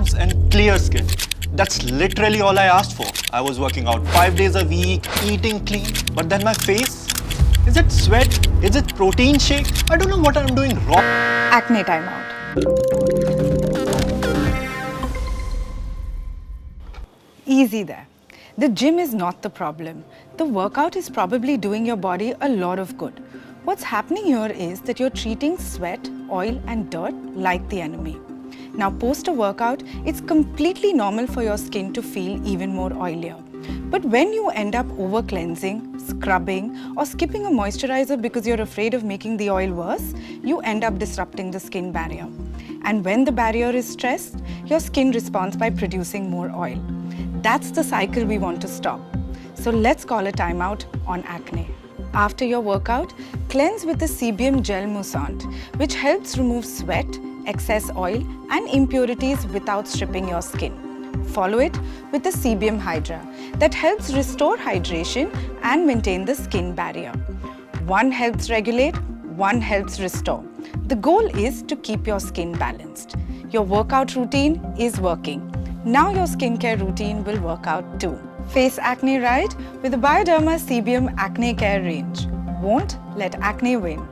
abs and clear skin. That's literally all I asked for. I was working out 5 days a week, eating clean, but then my face? Is it sweat? Is it protein shake? I don't know what I'm doing wrong. Acne Time Out. Easy there. The gym is not the problem. The workout is probably doing your body a lot of good. What's happening here is that you're treating sweat, oil and dirt like the enemy. Now post a workout, it's completely normal for your skin to feel even more oilier. But when you end up over cleansing, scrubbing or skipping a moisturizer because you're afraid of making the oil worse, you end up disrupting the skin barrier. And when the barrier is stressed, your skin responds by producing more oil. That's the cycle we want to stop. So let's call a timeout on acne. After your workout, cleanse with the Sébium Gel Moussant, which helps remove sweat, excess oil and impurities without stripping your skin. Follow it with the Sébium Hydra that helps restore hydration and maintain the skin barrier. One helps regulate, one helps restore. The goal is to keep your skin balanced. Your workout routine is working. Now your skincare routine will work out too. Face acne right with the Bioderma Sébium Acne Care range. Won't let acne win.